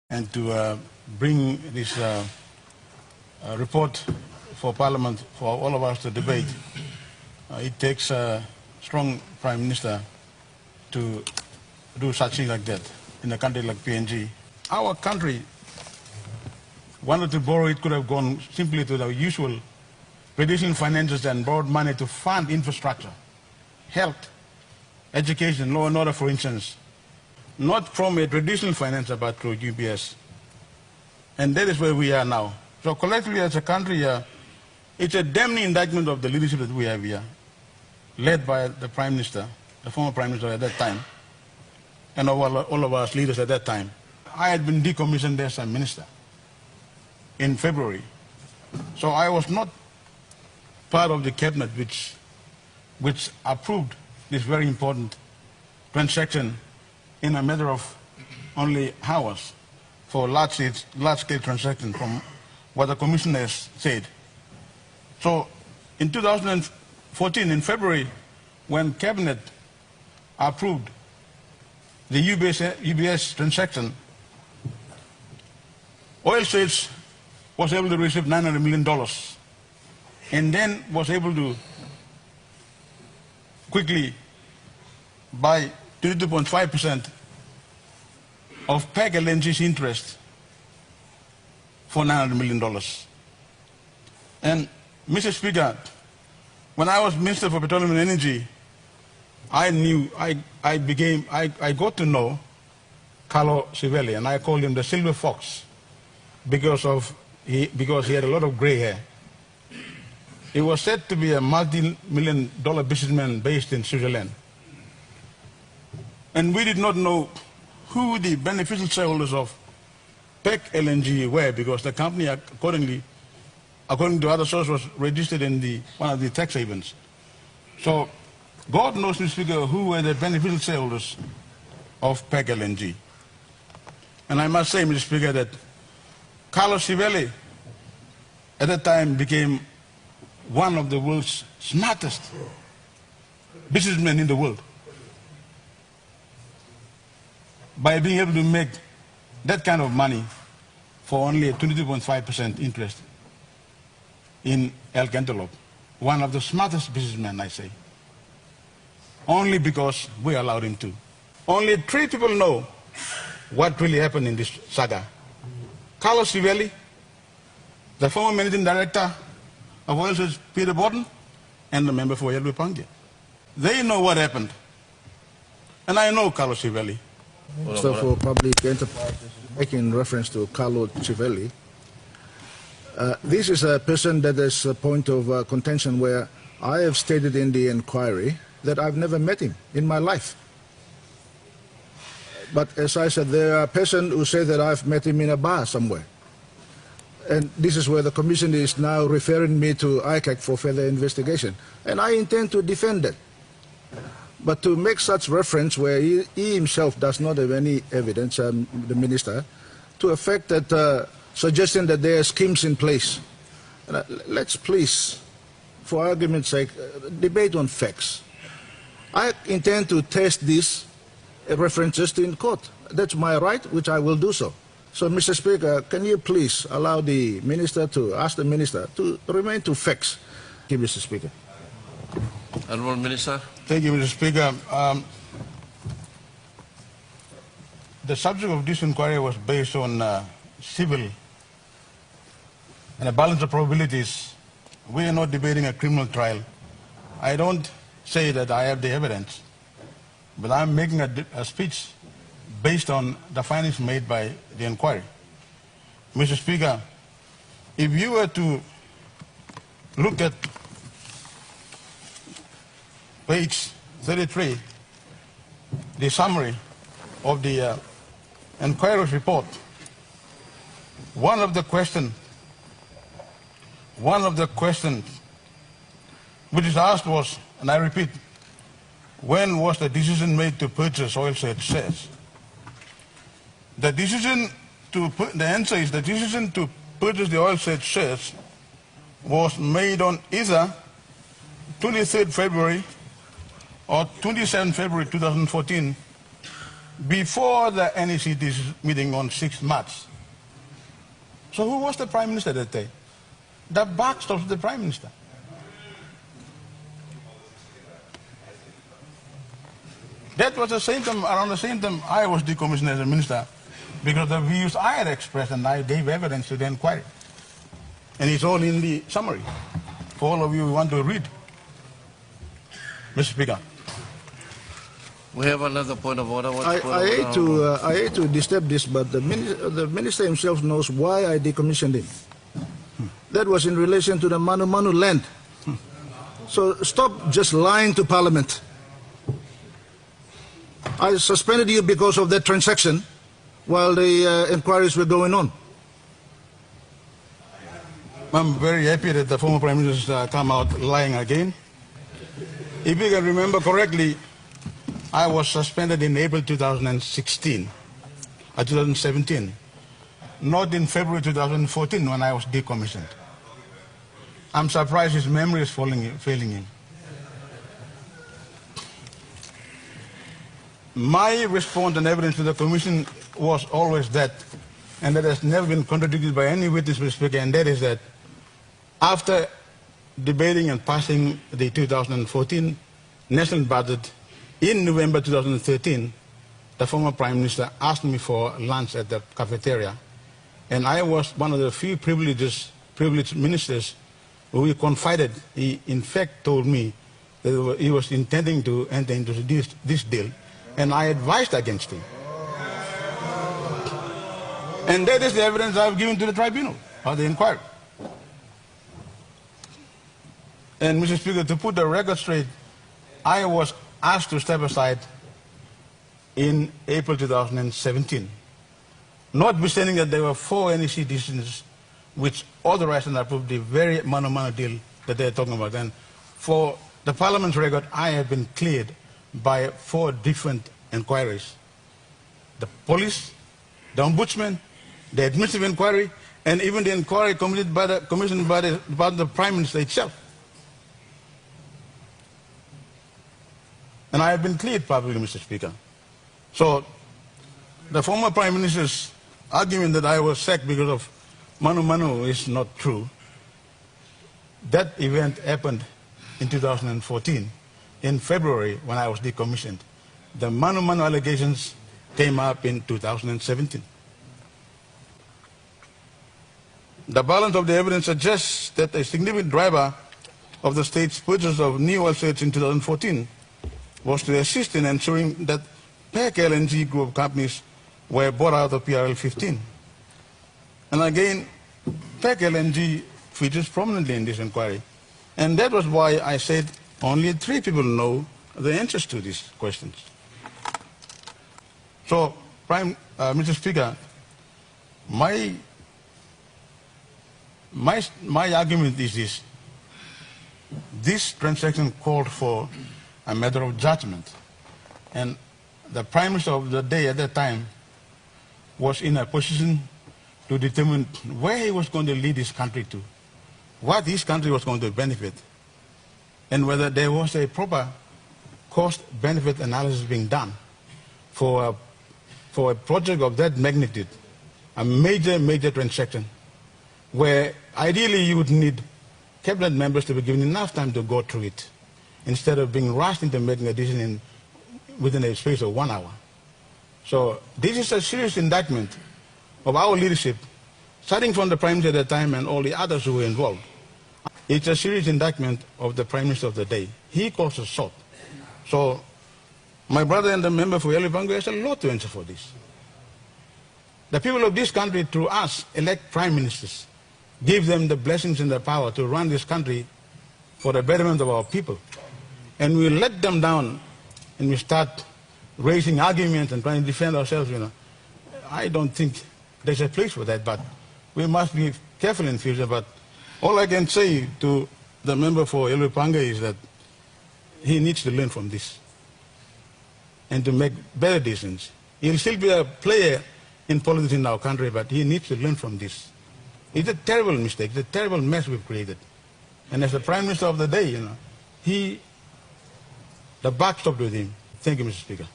and to bring this report for Parliament for all of us to debate. It takes a strong Prime Minister to do such things like that in a country like PNG. Our country wanted to borrow, it could have gone simply to the usual traditional finances and borrowed money to fund infrastructure, health, education, law and order, for instance, not from a traditional financer but through UBS. And that is where we are now. So collectively as a country, it's a damning indictment of the leadership that we have here, led by the Prime Minister, the former Prime Minister at that time, and all of us leaders at that time. I had been decommissioned as a minister in February. So I was not part of the cabinet which approved this very important transaction in a matter of only hours for large-scale transaction from what the commissioners said. So in 2014, in February, when cabinet approved the UBS transaction, Oil States was able to receive $900 million and then was able to quickly buy 22.5% of PEG LNG's interest for $900 million. And Mr. Speaker, when I was Minister for Petroleum and Energy, I got to know Carlo Civelli, and I called him the Silver Fox because he had a lot of gray hair. He was said to be a multi-million-dollar businessman based in Switzerland. And we did not know who the beneficial shareholders of PEG LNG were, because the company, according to other sources, was registered in one of the tax havens. So God knows, Mr. Speaker, who were the beneficial shareholders of PEG LNG. And I must say, Mr. Speaker, that Carlos Civelli at that time became one of the world's smartest businessmen in the world by being able to make that kind of money for only a 22.5% interest in El Cantaloupe. One of the smartest businessmen, I say. Only because we allowed him to. Only 3 people know what really happened in this saga. Carlos Civelli, the former managing director of Oil States, Peter Botten, and the member for Yellow Pangia. They know what happened. And I know Carlos Civelli. Minister for Public Enterprises, making reference to Carlo Civelli. This is a person that is a point of contention where I have stated in the inquiry that I've never met him in my life. But as I said, there are persons who say that I've met him in a bar somewhere. And this is where the Commission is now referring me to ICAC for further investigation. And I intend to defend that. But to make such reference where he himself does not have any evidence, the Minister, to effect that suggestion that there are schemes in place. Let's please, for argument's sake, debate on facts. I intend to test these references in court. That's my right, which I will do so. So, Mr. Speaker, can you please allow the Minister to ask the Minister to remain to facts? Thank you, Mr. Speaker. Honourable Minister. Thank you, Mr. Speaker. The subject of this inquiry was based on civil and a balance of probabilities. We are not debating a criminal trial. I don't say that I have the evidence, but I'm making a speech based on the findings made by the inquiry. Mr. Speaker, if you were to look at page 33, the summary of the inquiry's report, one of the questions which is asked was, and I repeat, when was the decision made to purchase Oil States shares? The answer is the decision to purchase the Oil States shares was made on either 23rd February or 27 February 2014 before the NECT's meeting on 6th March. So who was the Prime Minister that day? The backstops of the Prime Minister. That was the same time, around the same time I was decommissioned as a minister, because the views I had expressed and I gave evidence to the inquiry. And it's all in the summary for all of you who want to read. Mr. Speaker. We have another point of order. What's I point of order? hate to disturb this, but the minister himself knows why I decommissioned him. That was in relation to the Manu Manu land. So stop just lying to Parliament. I suspended you because of that transaction while the inquiries were going on. I'm very happy that the former Prime Minister come out lying again. If you can remember correctly, I was suspended in April 2017, not in February 2014 when I was decommissioned. I'm surprised his memory is failing him. My response and evidence to the Commission was always that, and that has never been contradicted by any witness, Mr. Speaker, and that is that after debating and passing the 2014 national budget in November 2013, the former Prime Minister asked me for lunch at the cafeteria, and I was one of the few privileged ministers who he confided. He in fact told me that he was intending to enter into this deal, and I advised against him. And that is the evidence I've given to the tribunal, or the inquiry. And Mr. Speaker, to put the record straight, I was asked to step aside in April 2017, notwithstanding that there were 4 NEC decisions which authorized and approved the very Manu Manu deal that they're talking about. And for the Parliament's record, I have been cleared by 4 different inquiries: the police, the ombudsman, the administrative inquiry, and even the inquiry commissioned by the Prime Minister itself. And I have been cleared publicly, Mr. Speaker. So the former Prime Minister's argument that I was sacked because of Manu Manu is not true. That event happened in 2014, in February, when I was decommissioned. The Manu Manu allegations came up in 2017. The balance of the evidence suggests that a significant driver of the state's purchase of new assets in 2014 was to assist in ensuring that PEC LNG group of companies were bought out of PRL 15. And again, PEC LNG features prominently in this inquiry. And that was why I said only 3 people know the answers to these questions. So, Mr. Speaker, my argument is this. This transaction called for a matter of judgment. And the Prime Minister of the day at that time was in a position to determine where he was going to lead his country to, what his country was going to benefit, and whether there was a proper cost-benefit analysis being done for a project of that magnitude, a major transaction, where ideally you would need cabinet members to be given enough time to go through it, instead of being rushed into making a decision within a space of 1 hour. So this is a serious indictment of our leadership, starting from the Prime Minister at the time and all the others who were involved. It's a serious indictment of the Prime Minister of the day. He calls us short. So my brother and the member for Yellowbango has a lot to answer for this. The people of this country, through us, elect prime ministers, give them the blessings and the power to run this country for the betterment of our people. And we let them down and we start raising arguments and trying to defend ourselves, I don't think there's a place for that, but we must be careful in future. But all I can say to the member for Yellowbango is that he needs to learn from this and to make better decisions. He'll still be a player in politics in our country, but he needs to learn from this. It's a terrible mistake, it's a terrible mess we've created. And as the Prime Minister of the day, the buck stopped with him. Thank you, Mr. Speaker.